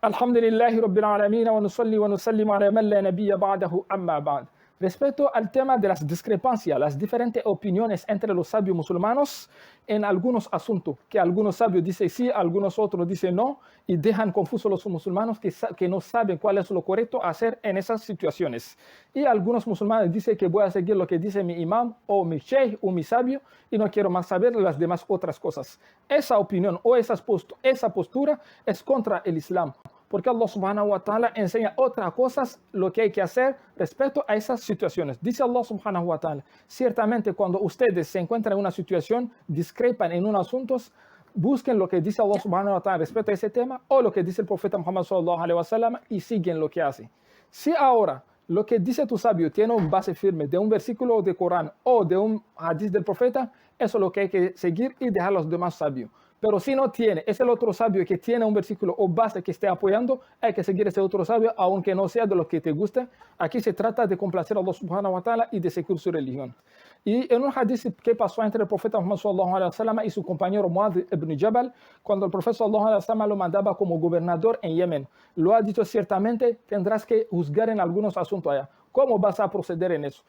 Alhamdulillahi Rabbil Alameen wa nusalli wa nusallimu ala man la nabiyya ba'dahu amma ba'd. Respecto al tema de las discrepancias, las diferentes opiniones entre los sabios musulmanes en algunos asuntos, que algunos sabios dicen sí, algunos otros dicen no, y dejan confusos los musulmanes que no saben cuál es lo correcto hacer en esas situaciones. Y algunos musulmanes dicen que voy a seguir lo que dice mi imam o mi sheikh o mi sabio y no quiero más saber las demás otras cosas. Esa opinión o esa postura es contra el Islam. Porque Allah subhanahu wa ta'ala enseña otras cosas, lo que hay que hacer respecto a esas situaciones. Dice Allah subhanahu wa ta'ala, ciertamente cuando ustedes se encuentran en una situación, discrepan en un asunto, busquen lo que dice Allah subhanahu wa ta'ala respecto a ese tema o lo que dice el profeta Muhammad sallallahu alaihi wasallam y siguen lo que hace. Si ahora lo que dice tu sabio tiene un base firme de un versículo de Corán o de un hadith del profeta, eso es lo que hay que seguir y dejar a los demás sabios. Pero si no tiene, es el otro sabio que tiene un versículo o base que esté apoyando, hay que seguir ese otro sabio, aunque no sea de lo que te guste. Aquí se trata de complacer a Allah subhanahu wa ta'ala y de seguir su religión. Y en un hadith que pasó entre el profeta Muhammad sallallahu alaihi wasallam y su compañero Muadh ibn Jabal, cuando el profeta sallallahu alaihi wasallam lo mandaba como gobernador en Yemen, lo ha dicho ciertamente, tendrás que juzgar en algunos asuntos allá. ¿Cómo vas a proceder en eso?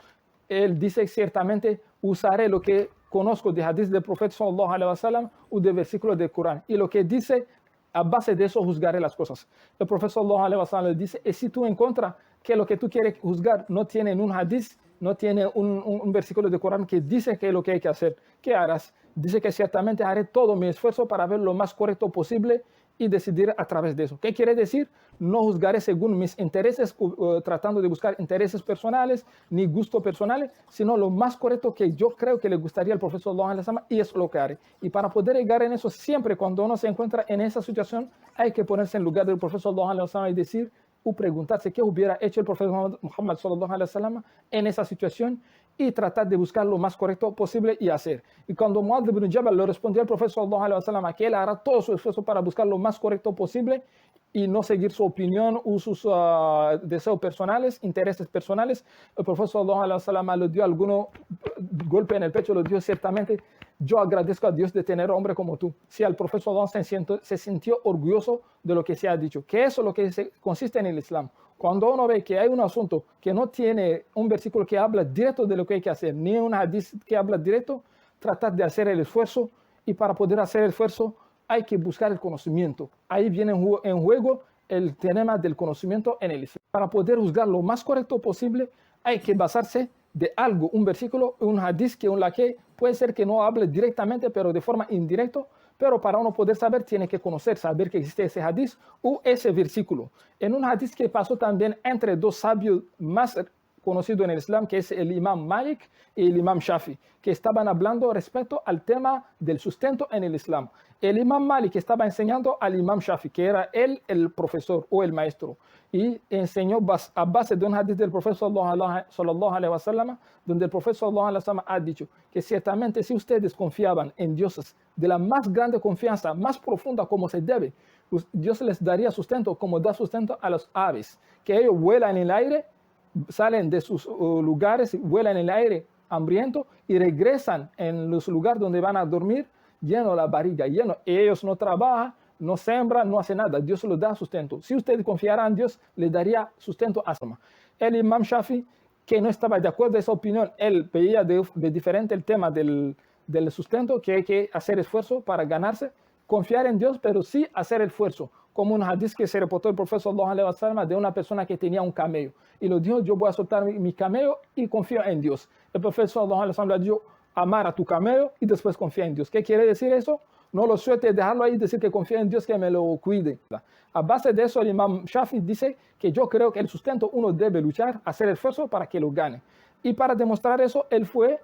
Él dice ciertamente, usaré lo que conozco de hadith del profeta sallallahu alaihi wasallam o de versículos del Corán. Y lo que dice, a base de eso juzgaré las cosas. El profeta sallallahu alaihi wasallam dice, y si tú encuentras que lo que tú quieres juzgar no tiene un hadith, no tiene un versículo del Corán que dice que es lo que hay que hacer, ¿qué harás? Dice que ciertamente haré todo mi esfuerzo para ver lo más correcto posible y decidir a través de eso. ¿Qué quiere decir? No juzgaré según mis intereses, tratando de buscar intereses personales ni gustos personales, sino lo más correcto que yo creo que le gustaría al profesor sallallahu alaihi wasallam y es lo que haré. Y para poder llegar en eso, siempre cuando uno se encuentra en esa situación, hay que ponerse en lugar del profesor sallallahu alaihi wasallam y decir o preguntarse qué hubiera hecho el profeta Muhammad sallallahu alaihi wasallam en esa situación y tratar de buscar lo más correcto posible y hacer. Y cuando Muadh ibn Jabal le respondió al profeta sallallahu alaihi wasallam que él hará todo su esfuerzo para buscar lo más correcto posible y no seguir su opinión o sus deseos personales, intereses personales, el profeta sallallahu alaihi wasallam le dio algunos golpes en el pecho, le dio ciertamente, yo agradezco a Dios de tener hombre como tú. Si el profeta sallallahu alaihi wasallam se sintió orgulloso de lo que se ha dicho, que eso es lo que consiste en el Islam. Cuando uno ve que hay un asunto que no tiene un versículo que habla directo de lo que hay que hacer, ni un hadith que habla directo, tratar de hacer el esfuerzo, y para poder hacer el esfuerzo hay que buscar el conocimiento. Ahí viene en juego el tema del conocimiento en el Islam. Para poder juzgar lo más correcto posible, hay que basarse de algo, un versículo, un hadith que puede ser que no hable directamente, pero de forma indirecta. Pero para uno poder saber, tiene que conocer, saber que existe ese hadith o ese versículo. En un hadith que pasó también entre dos sabios más conocidos en el Islam, que es el imam Malik y el imam Shafi, que estaban hablando respecto al tema del sustento en el Islam. El imam Malik estaba enseñando al imam Shafi, que era él el profesor o el maestro, y enseñó a base de un hadith del profeta sallallahu alaihi wasallam, donde el profeta sallallahu alaihi wasallam ha dicho que ciertamente si ustedes confiaban en dioses de la más grande confianza, más profunda como se debe, Dios les daría sustento como da sustento a los aves, que ellos vuelan en el aire, salen de sus lugares, vuelan en el aire hambriento y regresan en los lugares donde van a dormir lleno la barriga, lleno. Y ellos no trabajan, no sembran, no hacen nada. Dios les da sustento. Si ustedes confiaran en Dios, le daría sustento a su alma. El imam Shafi, que no estaba de acuerdo con esa opinión, él veía de diferente el tema del sustento, que hay que hacer esfuerzo para ganarse, confiar en Dios, pero sí hacer el esfuerzo. Como un hadith que se reportó el profeta sallallahu alaihi wasallam de una persona que tenía un camello. Y le dijo, yo voy a soltar mi camello y confío en Dios. El profeta sallallahu alaihi wasallam le dijo, amar a tu camello y después confía en Dios. ¿Qué quiere decir eso? No lo suelte, dejarlo ahí y decir que confía en Dios, que me lo cuide. A base de eso, el imam Shafi dice que yo creo que el sustento uno debe luchar, hacer esfuerzo para que lo gane. Y para demostrar eso, él fue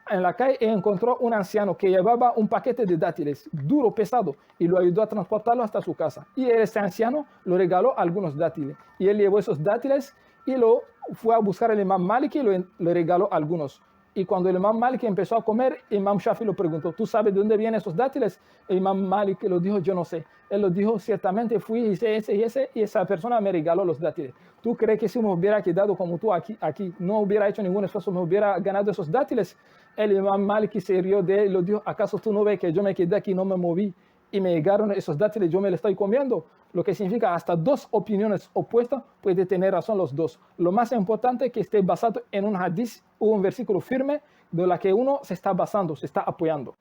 en la calle y encontró un anciano que llevaba un paquete de dátiles, duro, pesado, y lo ayudó a transportarlo hasta su casa. Y ese anciano le regaló algunos dátiles. Y él llevó esos dátiles y lo fue a buscar el imam Malik y le regaló algunos. Y cuando el imam Malik empezó a comer, el imam Shafi lo preguntó, ¿tú sabes de dónde vienen esos dátiles? El imam Malik lo dijo, yo no sé. Él lo dijo, ciertamente fui, hice ese y ese, y esa persona me regaló los dátiles. ¿Tú crees que si me hubiera quedado como tú aquí, no hubiera hecho ningún esfuerzo, me hubiera ganado esos dátiles? El imam Malik se rió de él y lo dijo, ¿acaso tú no ves que yo me quedé aquí y no me moví? y me llegaron esos dátiles, yo me los estoy comiendo. Lo que significa hasta dos opiniones opuestas puede tener razón los dos. Lo más importante es que esté basado en un hadith o un versículo firme de la que uno se está basando, se está apoyando.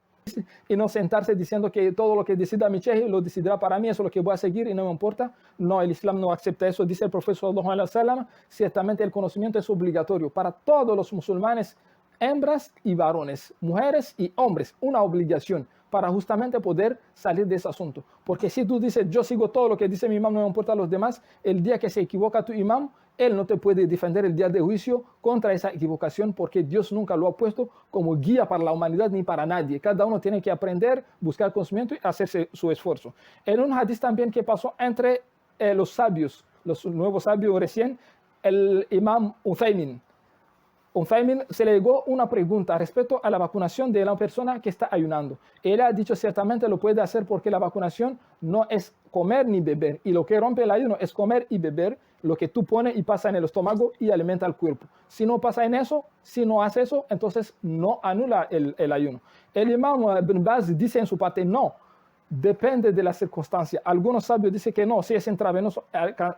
Y no sentarse diciendo que todo lo que decida mi chefe lo decidirá para mí, eso es lo que voy a seguir y no me importa. No, el Islam no acepta eso. Dice el profeta sallallahu alaihi wasallam, ciertamente el conocimiento es obligatorio para todos los musulmanes, hembras y varones, mujeres y hombres, una obligación para justamente poder salir de ese asunto. Porque si tú dices, yo sigo todo lo que dice mi imam, no me importa a los demás, el día que se equivoca tu imam, él no te puede defender el día de juicio contra esa equivocación, porque Dios nunca lo ha puesto como guía para la humanidad ni para nadie. Cada uno tiene que aprender, buscar conocimiento y hacerse su esfuerzo. En un hadith también que pasó entre los sabios, los nuevos sabios recién, el imam Uthaymin se le llegó una pregunta respecto a la vacunación de la persona que está ayunando. Él ha dicho ciertamente lo puede hacer porque la vacunación no es comer ni beber. Y lo que rompe el ayuno es comer y beber lo que tú pones y pasa en el estómago y alimenta el cuerpo. Si no pasa en eso, si no hace eso, entonces no anula el ayuno. El imam Ibn Baz dice en su parte no. Depende de la circunstancia. Algunos sabios dicen que no, si es intravenoso,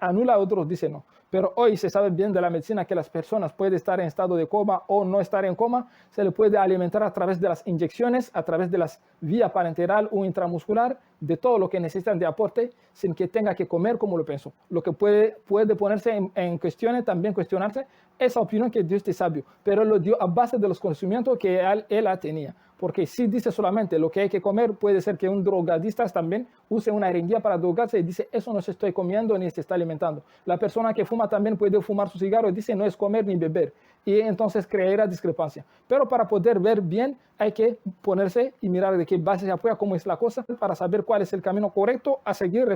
anula, otros dicen no. Pero hoy se sabe bien de la medicina que las personas pueden estar en estado de coma o no estar en coma, se le puede alimentar a través de las inyecciones, a través de las vías parenteral o intramuscular, de todo lo que necesitan de aporte, sin que tenga que comer como lo pensó. Lo que puede ponerse en cuestiones, también cuestionarse, esa opinión que Dios es sabio, pero lo dio a base de los conocimientos que él tenía. Porque si dice solamente lo que hay que comer, puede ser que un drogadista también use una jeringuilla para drogarse y dice, eso no se estoy comiendo ni se está alimentando. La persona que fuma también puede fumar su cigarro y dice, no es comer ni beber. Y entonces creará discrepancia. Pero para poder ver bien, hay que ponerse y mirar de qué base se apoya, cómo es la cosa, para saber cuál es el camino correcto a seguir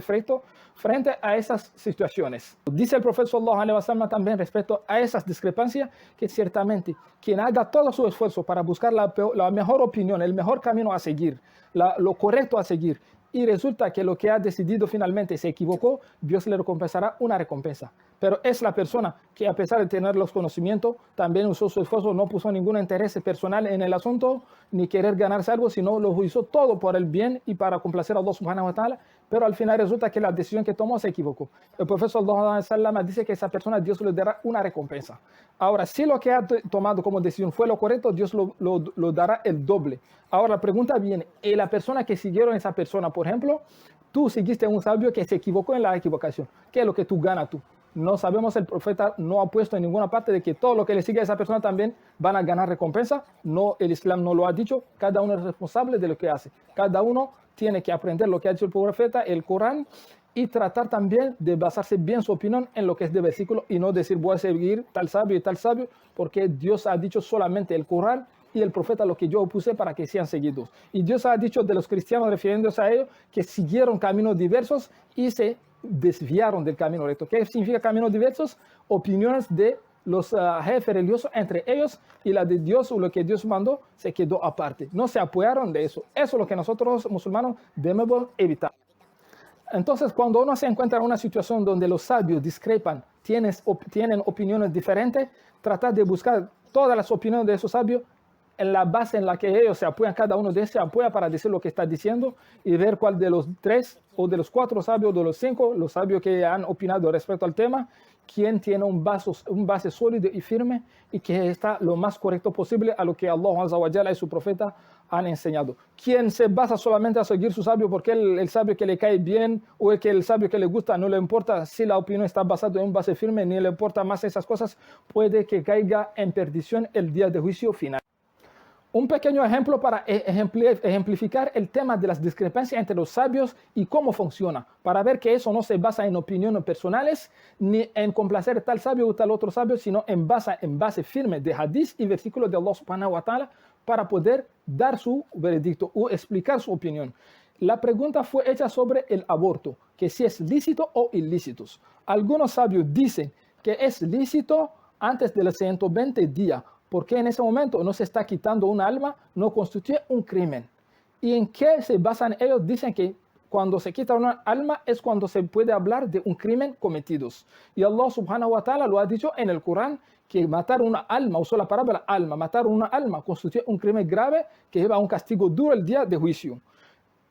frente a esas situaciones. Dice el profeta sallallahu alaihi wasallam también respecto a esas discrepancias, que ciertamente quien haga todo su esfuerzo para buscar la mejor opinión, el mejor camino a seguir, lo correcto a seguir, y resulta que lo que ha decidido finalmente se equivocó, Dios le recompensará una recompensa. Pero es la persona que, a pesar de tener los conocimientos, también usó su esfuerzo, no puso ningún interés personal en el asunto, ni querer ganarse algo, sino lo hizo todo por el bien y para complacer a Allah subhanahu wa ta'ala, pero al final resulta que la decisión que tomó se equivocó. El profeta sallallahu alaihi wasallam dice que esa persona Dios le dará una recompensa. Ahora, si lo que ha tomado como decisión fue lo correcto, Dios lo dará el doble. Ahora la pregunta viene, ¿y la persona que siguieron a esa persona, por ejemplo, tú seguiste a un sabio que se equivocó en la equivocación? ¿Qué es lo que tú ganas tú? No sabemos, el profeta no ha puesto en ninguna parte de que todo lo que le sigue a esa persona también van a ganar recompensa. No, el Islam no lo ha dicho. Cada uno es responsable de lo que hace. Cada uno tiene que aprender lo que ha dicho el profeta, el Corán, y tratar también de basarse bien su opinión en lo que es de versículo y no decir voy a seguir tal sabio y tal sabio, porque Dios ha dicho solamente el Corán y el profeta lo que yo puse para que sean seguidos. Y Dios ha dicho de los cristianos, refiriéndose a ellos, que siguieron caminos diversos y se desviaron del camino recto. ¿Qué significa caminos diversos? Opiniones de los jefes religiosos entre ellos, y la de Dios o lo que Dios mandó se quedó aparte. No se apoyaron de eso. Eso es lo que nosotros musulmanes debemos evitar. Entonces, cuando uno se encuentra en una situación donde los sabios discrepan, tienen opiniones diferentes, tratar de buscar todas las opiniones de esos sabios en la base en la que ellos se apoyan, cada uno de ellos se apoya para decir lo que está diciendo, y ver cuál de los 3 o de los 4 sabios o de los 5, los sabios que han opinado respecto al tema, quién tiene un base sólido y firme y que está lo más correcto posible a lo que Allah Azza wa Jalla y su profeta han enseñado. Quien se basa solamente a seguir su sabio porque el sabio que le cae bien o el sabio que le gusta, no le importa si la opinión está basada en un base firme, ni le importa más esas cosas, puede que caiga en perdición el día de juicio final. Un pequeño ejemplo para ejemplificar el tema de las discrepancias entre los sabios y cómo funciona, para ver que eso no se basa en opiniones personales ni en complacer tal sabio o tal otro sabio, sino en base firme de hadith y versículos de Allah subhanahu wa ta'ala para poder dar su veredicto o explicar su opinión. La pregunta fue hecha sobre el aborto, que si es lícito o ilícito. Algunos sabios dicen que es lícito antes de los 120 días, porque en ese momento no se está quitando un alma, no constituye un crimen. ¿Y en qué se basan ellos? Dicen que cuando se quita una alma es cuando se puede hablar de un crimen cometido. Y Allah subhanahu wa ta'ala lo ha dicho en el Corán, que matar una alma, usó la palabra alma, matar una alma constituye un crimen grave que lleva a un castigo duro el día de juicio.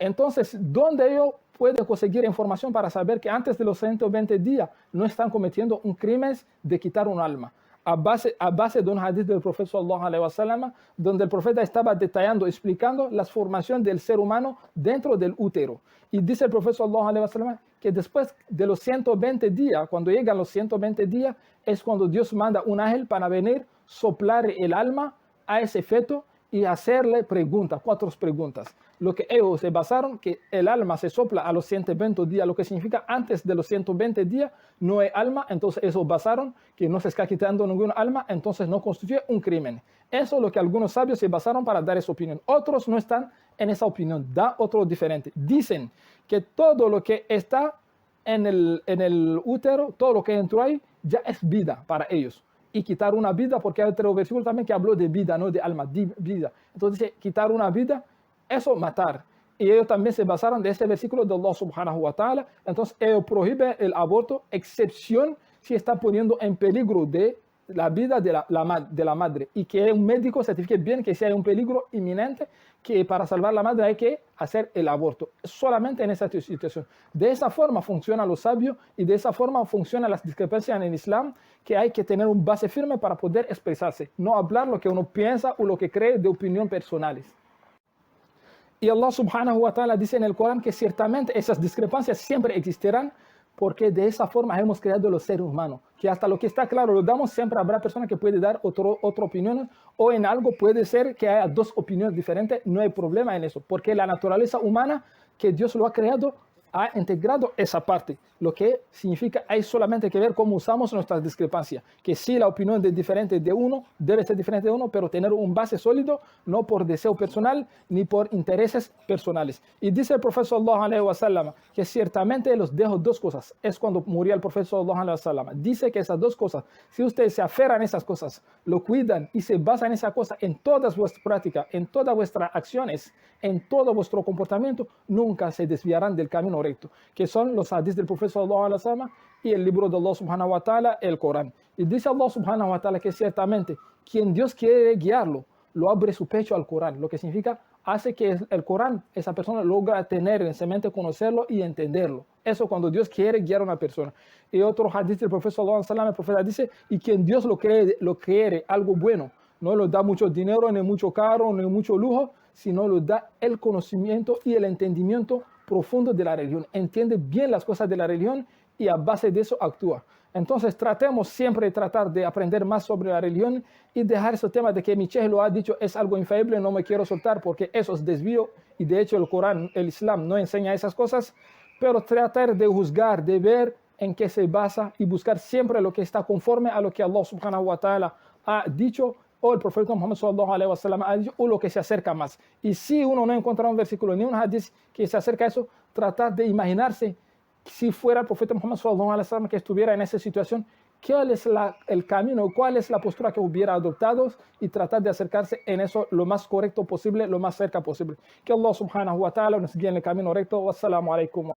Entonces, ¿dónde yo puedo conseguir información para saber que antes de los 120 días no están cometiendo un crimen de quitar un alma? A base de un hadith del profeta sallallahu alaihi wasallam, donde el profeta estaba detallando, explicando la formación del ser humano dentro del útero. Y dice el profeta sallallahu alaihi wasallam que después de los 120 días, cuando llegan los 120 días, es cuando Dios manda un ángel para venir, soplar el alma a ese feto y hacerle preguntas, 4 preguntas. Lo que ellos se basaron, que el alma se sopla a los 120 días, lo que significa antes de los 120 días no hay alma, entonces ellos basaron que no se está quitando ningún alma, entonces no constituye un crimen. Eso es lo que algunos sabios se basaron para dar esa opinión. Otros no están en esa opinión, da otro diferente. Dicen que todo lo que está en el útero, todo lo que entró ahí, ya es vida para ellos. Y quitar una vida, porque hay otro versículo también que habló de vida, no de alma, vida. Entonces dice, quitar una vida, eso matar. Y ellos también se basaron de este versículo de Allah subhanahu wa ta'ala. Entonces ellos prohíben el aborto, excepción si está poniendo en peligro de la vida de la madre. Y que un médico certifique bien que si hay un peligro inminente, que para salvar la madre hay que hacer el aborto. Solamente en esa situación. De esa forma funcionan los sabios y de esa forma funcionan las discrepancias en el Islam, que hay que tener un base firme para poder expresarse. No hablar lo que uno piensa o lo que cree de opinión personales. Y Allah subhanahu wa ta'ala dice en el Corán que ciertamente esas discrepancias siempre existirán, porque de esa forma hemos creado los seres humanos, que hasta lo que está claro lo damos, siempre habrá personas que pueden dar otra opinión, o en algo puede ser que haya 2 opiniones diferentes, no hay problema en eso, porque la naturaleza humana que Dios lo ha creado, ha integrado esa parte, lo que significa hay solamente que ver cómo usamos nuestras discrepancias, que sí la opinión de diferente de uno debe ser diferente de uno, pero tener un base sólido, no por deseo personal ni por intereses personales. Y dice el profeta sallallahu alaihi wasallam que ciertamente los dejo 2 cosas, es cuando murió el profeta sallallahu alaihi wasallam, dice que esas 2 cosas, si ustedes se aferran a esas cosas, lo cuidan y se basan en esa cosa en todas vuestras prácticas, en todas vuestras acciones, en todo vuestro comportamiento, nunca se desviarán del camino recto, que son los hadiths del profeta sallallahu alaihi wasallam y el libro de Allah subhanahu wa ta'ala, el Corán. Y dice Allah subhanahu wa ta'ala que ciertamente quien Dios quiere guiarlo, lo abre su pecho al Corán, lo que significa hace que el Corán, esa persona logra tener en su mente, conocerlo y entenderlo. Eso cuando Dios quiere guiar a una persona. Y otro hadith del profeta sallallahu alaihi wasallam, el profeta dice, y quien Dios lo quiere algo bueno, no le da mucho dinero, ni mucho carro, ni mucho lujo, sino le da el conocimiento y el entendimiento profundo de la religión. Entiende bien las cosas de la religión y a base de eso actúa. Entonces tratemos siempre de tratar de aprender más sobre la religión y dejar ese tema de que mi Sheikh lo ha dicho es algo infalible, no me quiero soltar porque eso es desvío y de hecho el Corán, el Islam no enseña esas cosas, pero tratar de juzgar, de ver en qué se basa y buscar siempre lo que está conforme a lo que Allah subhanahu wa ta'ala ha dicho o el profeta Muhammad sallallahu alaihi wasallam ha dicho, o lo que se acerca más. Y si uno no encuentra un versículo ni un hadith que se acerca a eso, tratar de imaginarse si fuera el profeta Muhammad sallallahu alaihi wasallam que estuviera en esa situación, cuál es el camino, cuál es la postura que hubiera adoptado y tratar de acercarse en eso lo más correcto posible, lo más cerca posible. Que Allah subhanahu wa ta'ala nos guíe en el camino recto. Wassalamu alaikum.